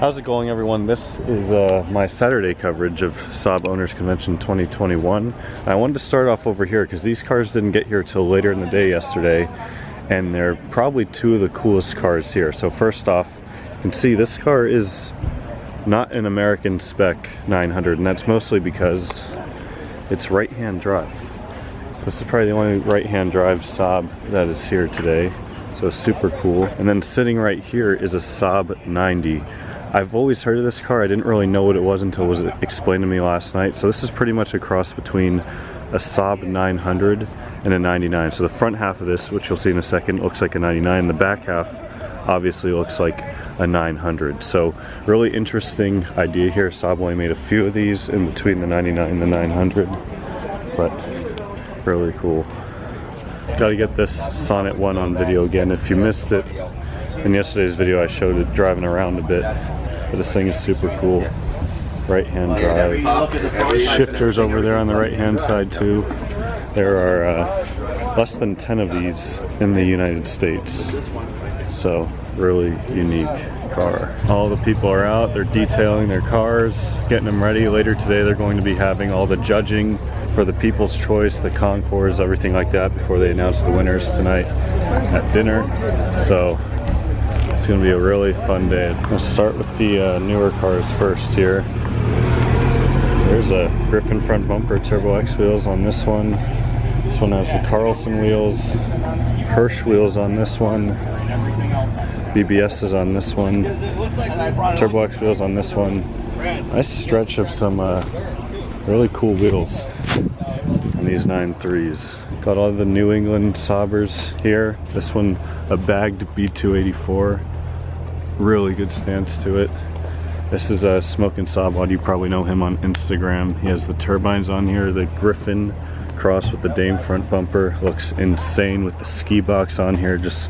How's it going, everyone? This is my Saturday coverage of Saab Owners Convention 2021. I wanted to start off over here because these cars didn't get here till later in the day yesterday, and they're probably two of the coolest cars here. So first off, you can see this car is not an American spec 900, and that's mostly because it's right-hand drive. This is probably the only right-hand drive Saab that is here today, so super cool. And then sitting right here is a Saab 90. I've always heard of this car. I didn't really know what it was until it was explained to me last night. So this is pretty much a cross between a Saab 900 and a 99. So the front half of this, which you'll see in a second, looks like a 99. The back half obviously looks like a 900. So really interesting idea here. Saab only made a few of these in between the 99 and the 900, but really cool. Got to get this Sonnet 1 on video again. If you missed it in yesterday's video, I showed it driving around a bit, but this thing is super cool. Right-hand drive. Shifters over there on the right-hand side too. There are less than 10 of these in the United States, so really unique car. All the people are out, they're detailing their cars, getting them ready. Later today they're going to be having all the judging for the People's Choice, the concours, everything like that before they announce the winners tonight at dinner. So it's going to be a really fun day. Let's start with the newer cars first here. There's a Griffin front bumper, Turbo X wheels on this one. This one has the Carlson wheels, Hirsch wheels on this one, BBS is on this one, Turbo X wheels on this one. Nice stretch of some really cool wheels on these 9.3s. Got all the New England Saabers here. This one, a bagged B284. Really good stance to it. This is a Smokin' Saab. You probably know him on Instagram. He has the turbines on here, the Griffin cross with the Dame front bumper. Looks insane with the ski box on here, just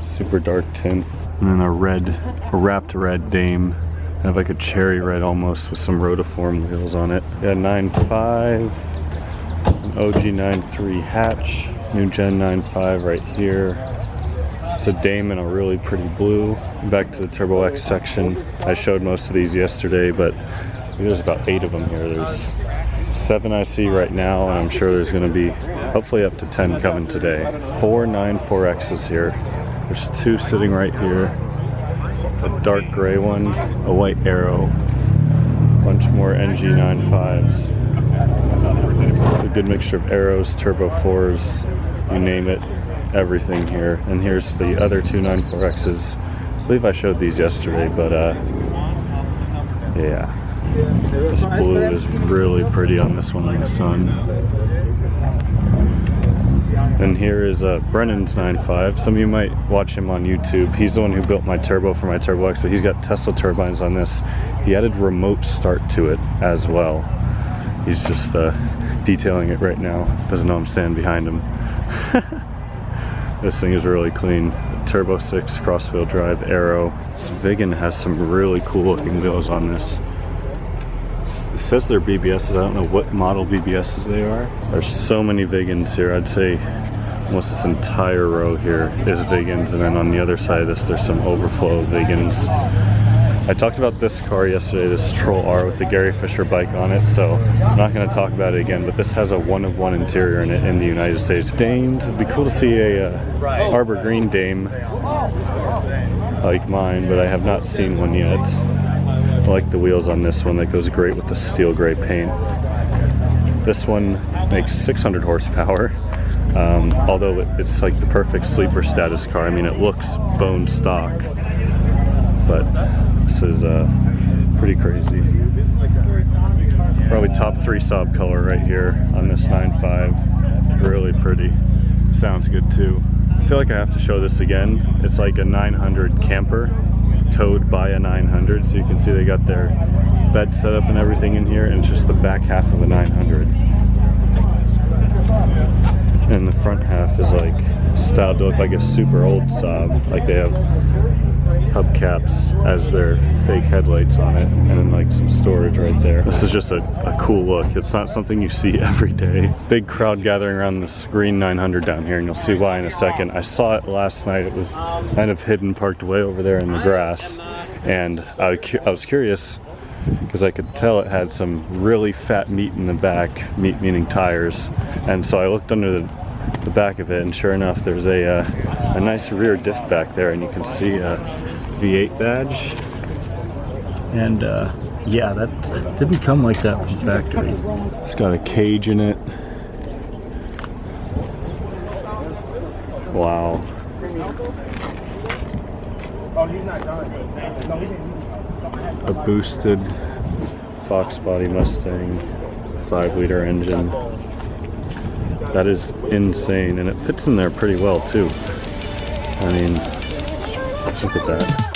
super dark tint. And then a wrapped red Dame, kind of like a cherry red almost, with some rotiform wheels on it. Got a 9.5, an OG 9.3 hatch, new gen 9.5 right here. It's a Dame in a really pretty blue. Back to the Turbo X section. I showed most of these yesterday, but there's about 8 of them here. There's 7 I see right now, and I'm sure there's going to be hopefully up to 10 coming today. 4 9.4Xs here. There's 2 sitting right here. A dark gray one, a white Arrow, a bunch more NG 9.5s. A good mixture of Arrows, Turbo 4s, you name it. Everything here. And here's the other 2 9.4Xs. I believe I showed these yesterday, but yeah. This blue is really pretty on this one in the sun. And here is Brennan's 9.5. Some of you might watch him on YouTube. He's the one who built my turbo for my Turbo X, but he's got Tesla turbines on this. He added remote start to it as well. He's just detailing it right now. Doesn't know I'm standing behind him. This thing is really clean. Turbo 6 cross-wheel drive Arrow. This Vigan has some really cool looking wheels on this. It says they're BBSs. I don't know what model BBSs they are. There's so many Vigans here. I'd say almost this entire row here is Vigans, and then on the other side of this there's some overflow of Vigans. I talked about this car yesterday, this Troll R with the Gary Fisher bike on it, so I'm not going to talk about it again, but this has a 1-of-1 interior in it in the United States. Dames, it'd be cool to see a Arbor Green Dame like mine, but I have not seen one yet. I like the wheels on this one. That goes great with the steel gray paint. This one makes 600 horsepower, although it's like the perfect sleeper status car. I mean, it looks bone stock, but this is pretty crazy. Probably top 3 Saab color right here on this 9.5. Really pretty. Sounds good too. I feel like I have to show this again. It's like a 900 camper towed by a 900, so you can see they got their bed set up and everything in here, and it's just the back half of a 900. And the front half is like styled to look like a super old Saab. Like they have hubcaps as their fake headlights on it, and then like some storage right there. This is just a cool look. It's not something you see every day. Big crowd gathering around this green 900 down here, and you'll see why in a second. I saw it last night. It was kind of hidden, parked way over there in the grass, and I was curious because I could tell it had some really fat meat in the back, meat meaning tires, and so I looked under the back of it, and sure enough there's a nice rear diff back there, and you can see a V8 badge, and yeah, that didn't come like that from factory. It's got a cage in it. Wow. A boosted Fox body Mustang 5-liter engine. That is insane, and it fits in there pretty well too. I mean, look at that.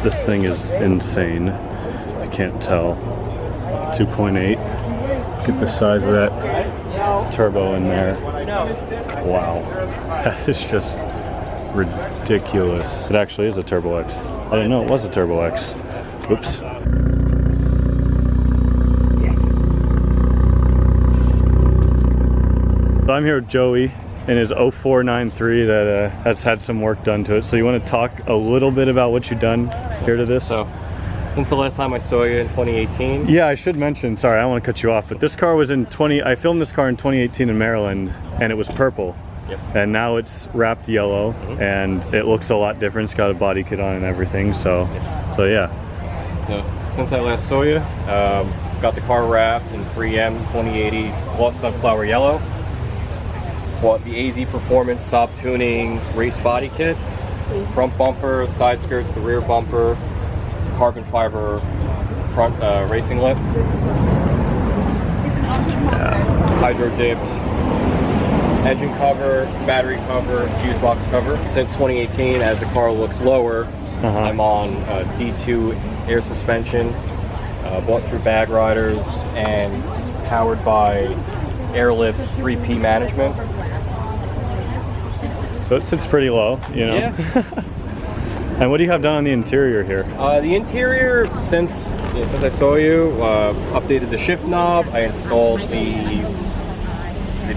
This thing is insane. I can't tell. 2.8. Get the size of that turbo in there. Wow. That is just ridiculous. It actually is a Turbo X. I didn't know it was a Turbo X. Oops. So I'm here with Joey in his 0493 that has had some work done to it. So you want to talk a little bit about what you've done here to this? So, since the last time I saw you in 2018. Yeah, I should mention, sorry, I don't want to cut you off, but this car was in I filmed this car in 2018 in Maryland, and it was purple. Yep. And now it's wrapped yellow, and it looks a lot different. It's got a body kit on and everything, so yeah. So, since I last saw you, got the car wrapped in 3M 2080 Gloss Sunflower Yellow. Bought the AZ Performance Saab Tuning race body kit. Front bumper, side skirts, the rear bumper, carbon fiber front racing lip. Hydro dipped engine cover, battery cover, fuse box cover. Since 2018, as the car looks lower, I'm on D2 air suspension, bought through Bag Riders, and powered by Airlift's 3P management. So it sits pretty low, you know? Yeah. And what do you have done on the interior here? The interior, since I saw you, updated the shift knob. I installed the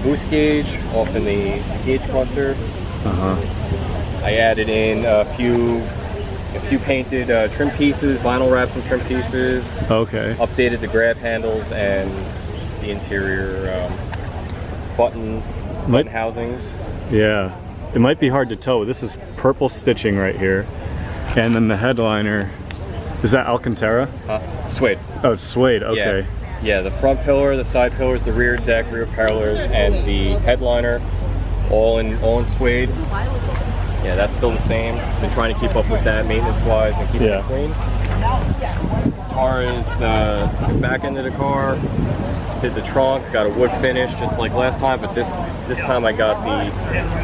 boost gauge off in the gauge cluster. I added in a few painted trim pieces, vinyl wrapped some trim pieces. Okay. Updated the grab handles and the interior button housings. Yeah. It might be hard to tell, but this is purple stitching right here. And then the headliner, is that Alcantara? Suede. Oh, it's suede, okay. Yeah, the front pillar, the side pillars, the rear deck, rear parallels, and the headliner, all in suede. Yeah, that's still the same. Been trying to keep up with that maintenance-wise and keep it clean. As far as the back end of the car, did the trunk, got a wood finish just like last time, but this time I got the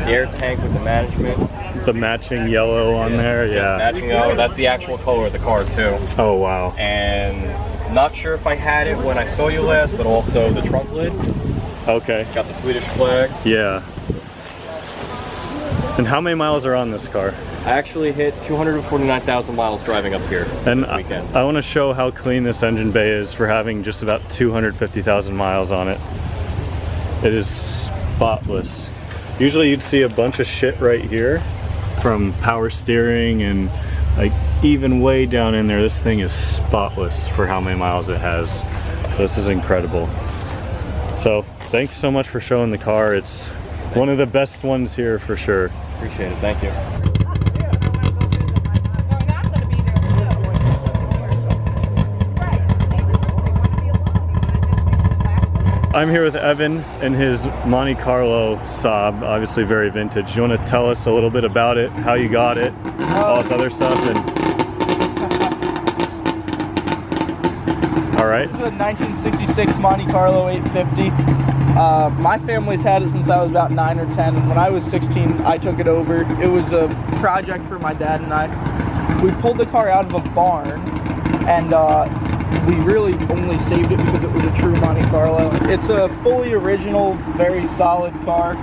air tank with the management. The matching yellow on there, yeah. Matching yellow, that's the actual color of the car too. Oh wow. And not sure if I had it when I saw you last, but also the trunk lid. Okay. Got the Swedish flag. Yeah. And how many miles are on this car? I actually hit 249,000 miles driving up here and this weekend. I want to show how clean this engine bay is for having just about 250,000 miles on it. It is spotless. Usually you'd see a bunch of shit right here from power steering and like even way down in there. This thing is spotless for how many miles it has. So this is incredible. So thanks so much for showing the car. It's one of the best ones here for sure. Appreciate it, thank you. I'm here with Evan and his Monte Carlo Saab, obviously very vintage. You want to tell us a little bit about it, how you got it, all this other stuff? And all right. This is a 1966 Monte Carlo 850. My family's had it since I was about 9 or 10, and when I was 16, I took it over. It was a project for my dad and I. We pulled the car out of a barn, and we really only saved it because it was a true Monte Carlo. It's a fully original, very solid car.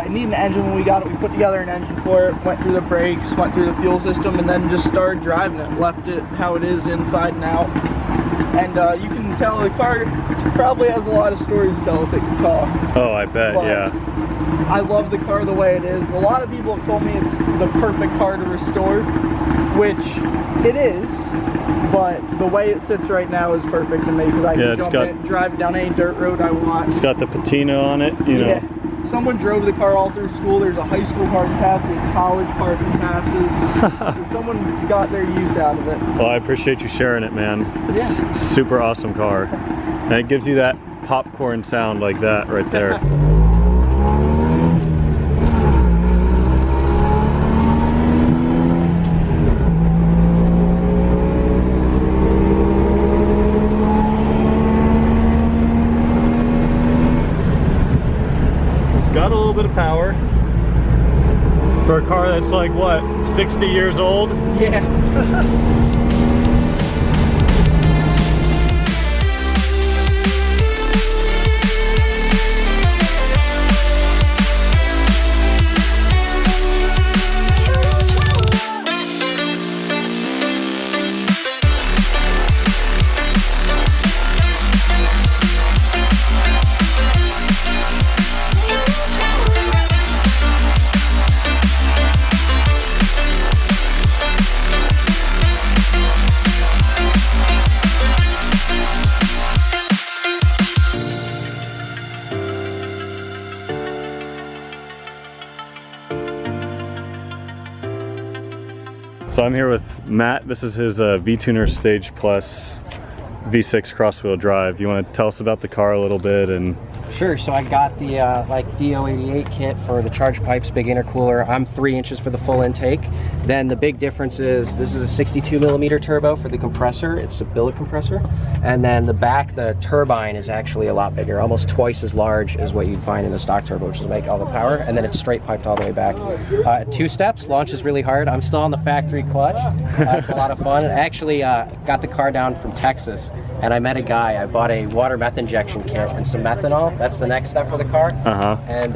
It needed an engine when we got it. We put together an engine for it, went through the brakes, went through the fuel system, and then just started driving it. Left it how it is inside and out. And you can tell the car probably has a lot of stories to tell if it can talk. Oh, I bet, But yeah. I love the car the way it is. A lot of people have told me it's the perfect car to restore, which it is, but the way it sits right now is perfect to me because I can jump in, drive down any dirt road I want. It's got the patina on it, you know. Yeah. Someone drove the car all through school. There's a high school parking pass, there's college parking passes. So someone got their use out of it. Well, I appreciate you sharing it, man. It's a super awesome car. And it gives you that popcorn sound like that right there. Got a little bit of power for a car that's like what, 60 years old? Yeah. So I'm here with Matt. This is his V-Tuner Stage Plus V6 cross-wheel drive. You want to tell us about the car a little bit? And sure. So I got the like DO88 kit for the charge pipes, big intercooler. I'm 3 inches for the full intake. Then the big difference is this is a 62 millimeter turbo for the compressor. It's a billet compressor. And then the back, the turbine is actually a lot bigger, almost twice as large as what you'd find in the stock turbo, which is make all the power. And then it's straight piped all the way back. 2 steps, launches really hard. I'm still on the factory clutch. It's a lot of fun. I actually got the car down from Texas, and I met a guy. I bought a water meth injection kit and some methanol. That's the next step for the car. And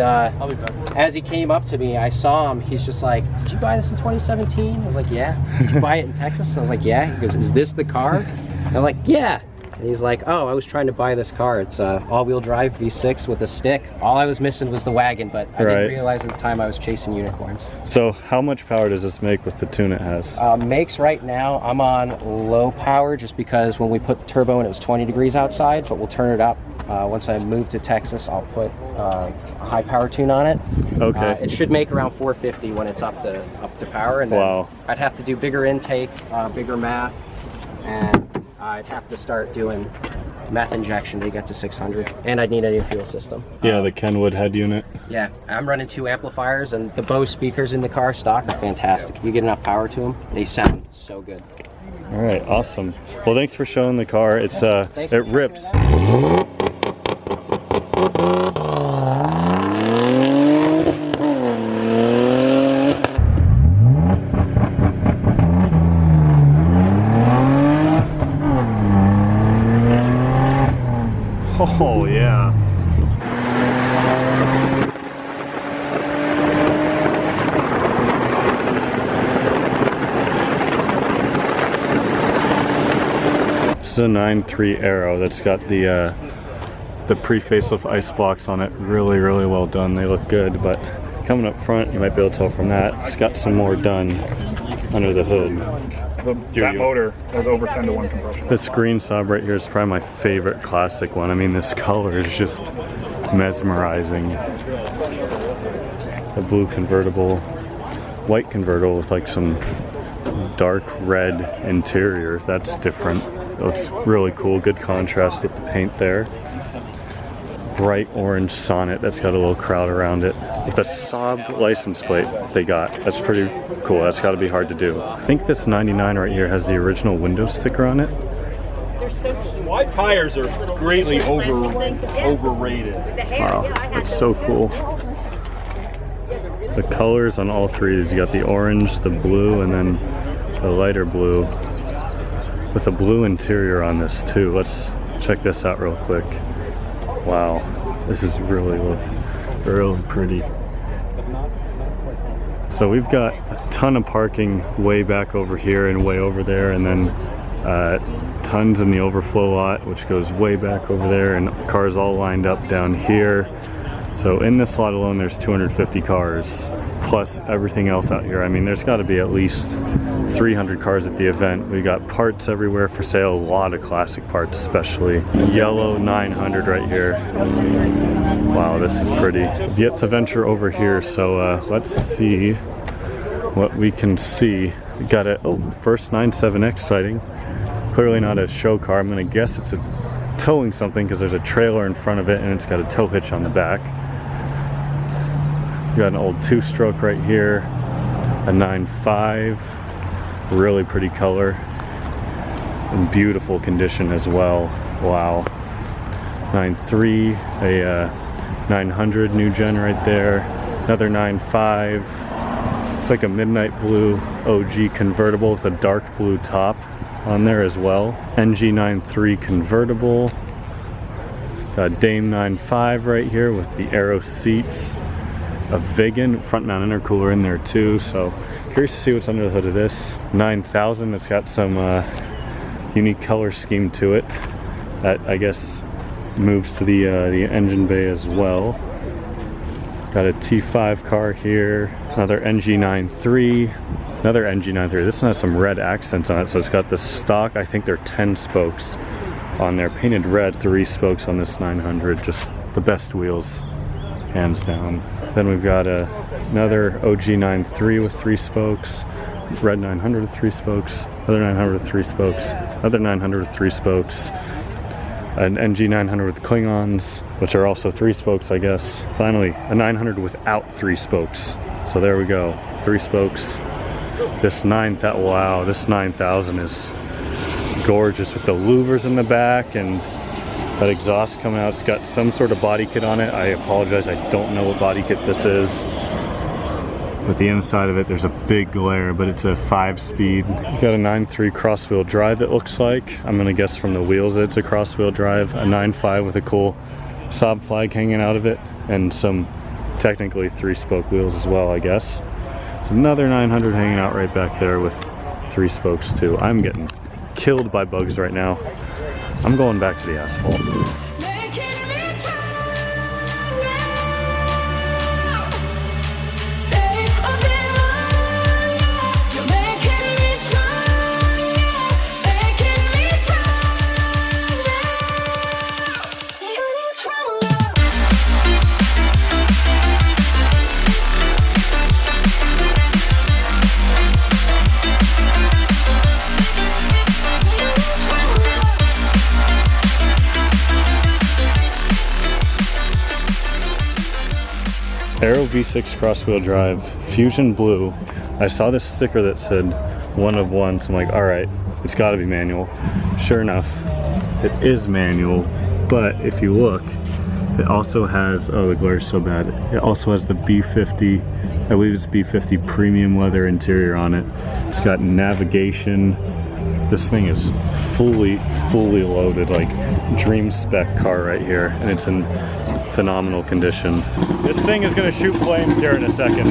as he came up to me, I saw him. He's just like, "Did you buy this in 2017?" I was like, "Yeah." "Did you buy it in Texas?" I was like, "Yeah." He goes, "Is this the car?" And I'm like, "Yeah." And he's like, "Oh, I was trying to buy this car. It's all-wheel drive V6 with a stick. All I was missing was the wagon, but I didn't realize at the time I was chasing unicorns." So how much power does this make with the tune it has? Makes right now, I'm on low power just because when we put the turbo in, it was 20 degrees outside, but we'll turn it up. Once I move to Texas, I'll put a high power tune on it. Okay. It should make around 450 when it's up to power, and then I'd have to do bigger intake, bigger math, and I'd have to start doing meth injection to get to 600, and I'd need a new fuel system. Yeah, the Kenwood head unit. Yeah, I'm running 2 amplifiers, and the Bose speakers in the car stock are fantastic. If you get enough power to them, they sound so good. All right, awesome. Well, thanks for showing the car. It's it rips. Oh yeah. This is a 9.3 Aero that's got the pre-facelift ice blocks on it. Really, really well done. They look good, but coming up front, you might be able to tell from that, it's got some more done under the hood. That motor has over 10-to-1 compression. This green Saab right here is probably my favorite classic one. I mean, this color is just mesmerizing. A blue convertible, white convertible with like some dark red interior. That's different. Looks really cool. Good contrast with the paint there. bright orange Sonnet that's got a little crowd around it with a Saab license plate they got. That's pretty cool. That's got to be hard to do. I think this 99 right here has the original Windows sticker on it. Wide tires are greatly overrated. Wow, that's so cool. The colors on all three is you got the orange, the blue, and then the lighter blue with a blue interior on this too. Let's check this out real quick. Wow, this is really pretty. So we've got a ton of parking way back over here and way over there, and then tons in the overflow lot, which goes way back over there, and cars all lined up down here. So in this lot alone, there's 250 cars, plus everything else out here. I mean, there's got to be at least 300 cars at the event. We got parts everywhere for sale, a lot of classic parts, especially. Yellow 900 right here. Wow, this is pretty. Yet to venture over here, so let's see what we can see. We got a first 97X sighting. Clearly not a show car. I'm gonna guess it's a towing something because there's a trailer in front of it and it's got a tow hitch on the back. We got an old 2-stroke right here, a 9.5, really pretty color, in beautiful condition as well. Wow. 9.3, a 900 new gen right there, another 9.5. It's like a midnight blue OG convertible with a dark blue top on there as well. NG 9.3 convertible. Got Dame 9.5 right here with the Aero seats. A Vegan front mount intercooler in there too, so curious to see what's under the hood of this. 9000 that's got some unique color scheme to it that I guess moves to the engine bay as well. Got a T5 car here, another NG93, another NG93. This one has some red accents on it, so it's got the stock, I think they're 10 spokes on there, painted red, 3 spokes on this 900. Just the best wheels, hands down. Then we've got another OG 93 with 3 spokes, red 900 with 3 spokes, other 900 with 3 spokes, other 900 with 3 spokes, an NG 900 with Klingons, which are also 3 spokes, I guess. Finally, a 900 without 3 spokes. So there we go, 3 spokes. This 9000 is gorgeous with the louvers in the back and that exhaust coming out. It's got some sort of body kit on it. I apologize, I don't know what body kit this is. But the inside of it, there's a big glare, but it's a 5-speed. You got a 9.3 cross-wheel drive, it looks like. I'm gonna guess from the wheels that it's a cross-wheel drive. A 9.5 with a cool Saab flag hanging out of it, and some technically 3-spoke wheels as well, I guess. It's another 900 hanging out right back there with 3 spokes too. I'm getting killed by bugs right now. I'm going back to the asphalt. Aero V6 cross-wheel drive, Fusion Blue. I saw this sticker that said 1 of 1, so I'm like, alright, it's gotta be manual. Sure enough, it is manual, but if you look, it also has, oh the glare is so bad, it also has the B50, I believe it's B50 premium leather interior on it. It's got navigation. This thing is fully loaded, like dream spec car right here, and it's in phenomenal condition. This thing is gonna shoot flames here in a second.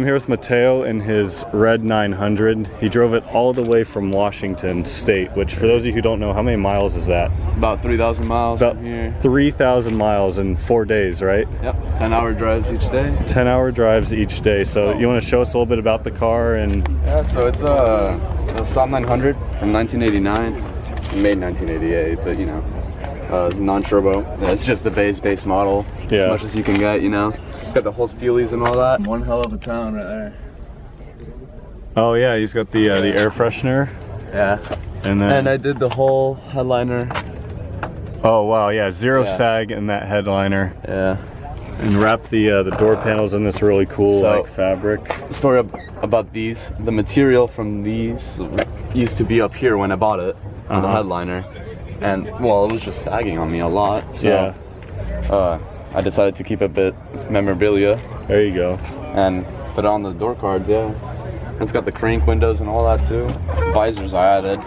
I'm here with Mateo in his red 900. He drove it all the way from Washington State, which for those of you who don't know, how many miles is that? About 3,000 miles About from here. 3,000 miles in 4 days, right? Yep, 10-hour drives each day. 10-hour drives each day. So you want to show us a little bit about the car? And Yeah, so it's a Saab 900 from 1989. Made 1988, but you know, it's non-turbo. Yeah, it's just the base model. Yeah. As much as you can get, you know. Got the whole steelies and all that. One hell of a town right there. oh yeah, he's got the air freshener. Yeah. And then And I did the whole headliner. oh wow, yeah, zero Yeah. sag in that headliner. Yeah. And wrap the door panels in this really cool So- like fabric. Story about these. The material from these used to be up here when I bought it on the headliner, and well, it was just sagging on me a lot. So, Yeah. I decided to keep a bit of memorabilia There you go. and put it on the door cards. Yeah, it's got the crank windows and all that too. Visors I added.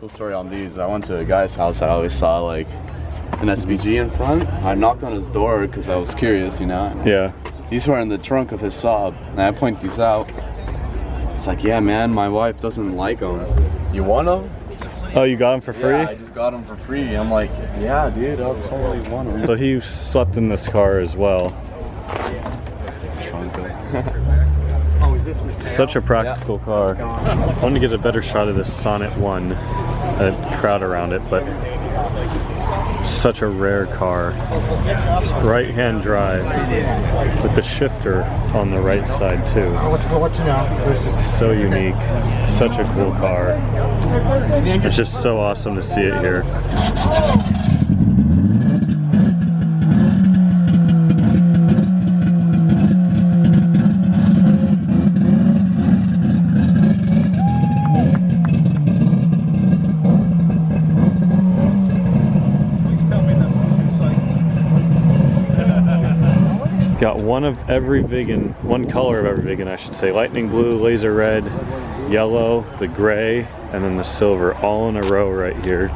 Cool story on these. I went to a guy's house. I always saw like an SPG in front. I knocked on his door because I was curious, you know. Yeah. These were in the trunk of his Saab, and I point these out. It's like, yeah, man, my wife doesn't like them. You want them? Oh, you got them for free? Yeah, I just got them for free. I'm like, yeah, dude, I'll totally want them. So he slept in this car as well. Oh, is this Mateo? Such a practical car. I wanted to get a better shot of this Sonnet 1, a crowd around it, but such a rare car. Right-hand drive with the shifter on the right side too. So unique. Such a cool car. It's just so awesome to see it here. Got one of every Vigan, one color of every Vigan I should say. Lightning blue, laser red, yellow, the gray, and then the silver, all in a row right here.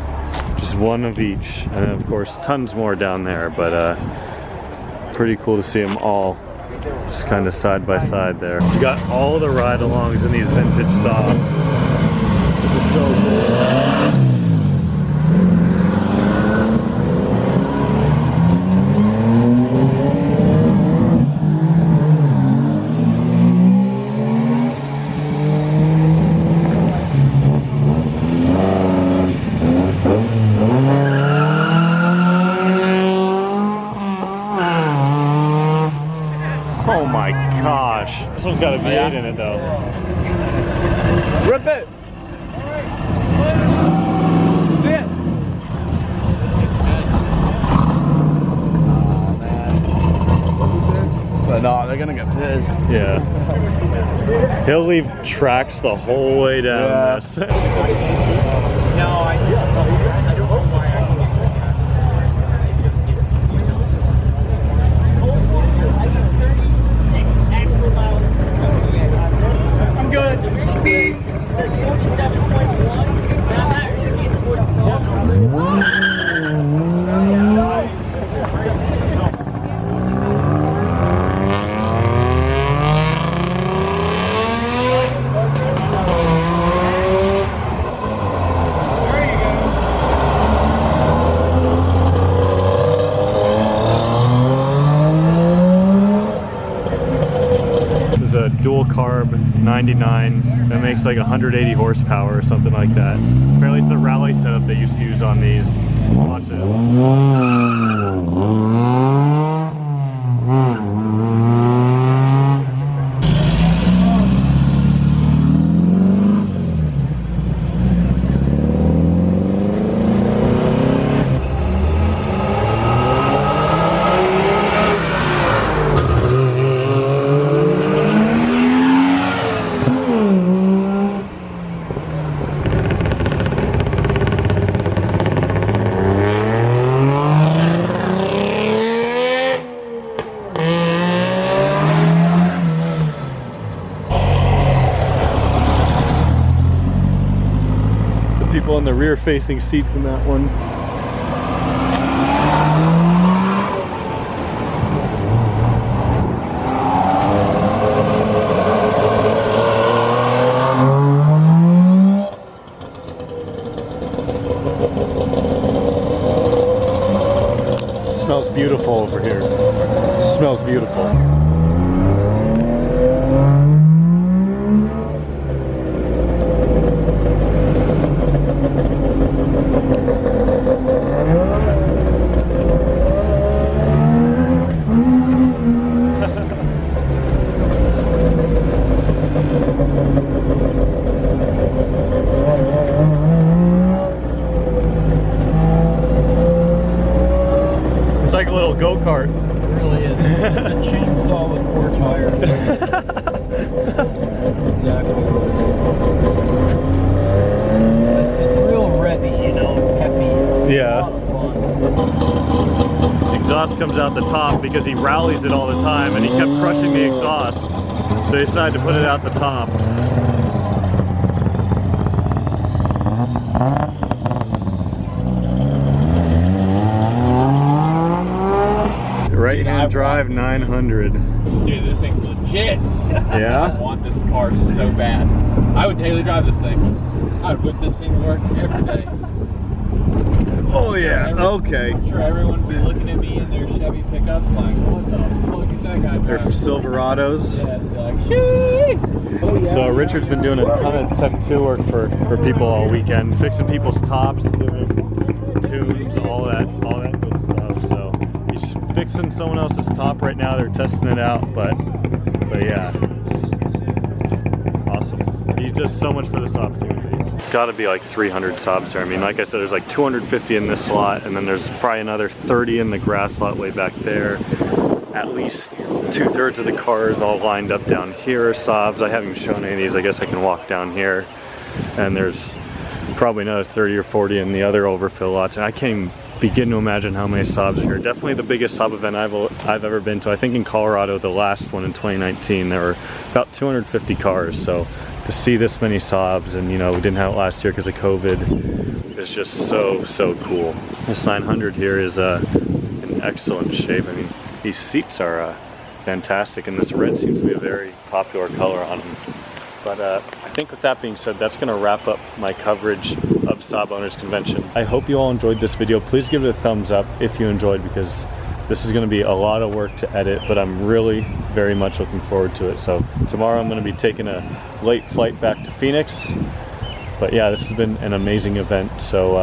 Just one of each. And then of course tons more down there, but pretty cool to see them all just kind of side by side there. We got all the ride-alongs in these vintage Saabs. This is so cool. Oh my gosh. This one's got a V8 in it though. Rip it! See it! Oh, man. But no, they're gonna get pissed. Yeah. He'll leave tracks the whole way down Yeah. this. No, I don't know why I can get I'm good. This is a dual carb 99 that makes like 180 horsepower or something like that. Apparently it's the rally setup they used to use on these. Watch this. People in the rear facing seats in that one. beautiful over here. It smells beautiful. It's like a little go-kart. It really is. It's a chainsaw with 4 tires. That's exactly what it is. It's real revvy, you know, peppy. It's Yeah. a lot of fun. Exhaust comes out the top because he rallies it all the time and he kept crushing the exhaust. So he decided to put it out the top. Right hand drive 900. Dude, this thing's legit. I Yeah? want this car so bad. I would daily drive this thing. I would whip this thing to work every day. Oh yeah, okay. I'm sure everyone would be looking at me in their Chevy pickups like, what the fuck is that guy They're driving? Silverados. Yeah, they'd be like, shit. So Richard's been doing a ton of Tech 2 work for people all weekend, fixing people's tops, doing tunes, all that good stuff. So he's fixing someone else's top right now. They're testing it out, but yeah, it's awesome. He does so much for this opportunity. Got to be like 300 Saabs here. I mean, like I said, there's like 250 in this slot, and then there's probably another 30 in the grass lot way back there. At least 2/3 of the cars all lined up down here are Saabs. I haven't shown any of these. I guess I can walk down here, and there's probably another 30 or 40 in the other overfill lots. And I can't even begin to imagine how many Saabs are here. Definitely the biggest Saab event I've ever been to. I think in Colorado, the last one in 2019, there were about 250 cars. So to see this many Saabs, and you know, we didn't have it last year because of COVID, is just so cool. This 900 here is in excellent shape. I mean, these seats are fantastic, and this red seems to be a very popular color on them. But I think with that being said, that's going to wrap up my coverage of Saab Owners Convention. I hope you all enjoyed this video. Please give it a thumbs up if you enjoyed, because this is going to be a lot of work to edit, but I'm really very much looking forward to it. So tomorrow I'm going to be taking a late flight back to Phoenix. But yeah, this has been an amazing event. So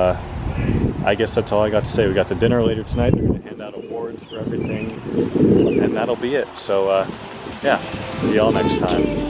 I guess that's all I got to say. We got the dinner later tonight. They're going to hand out awards for everything, and that'll be it. So yeah, see y'all next time.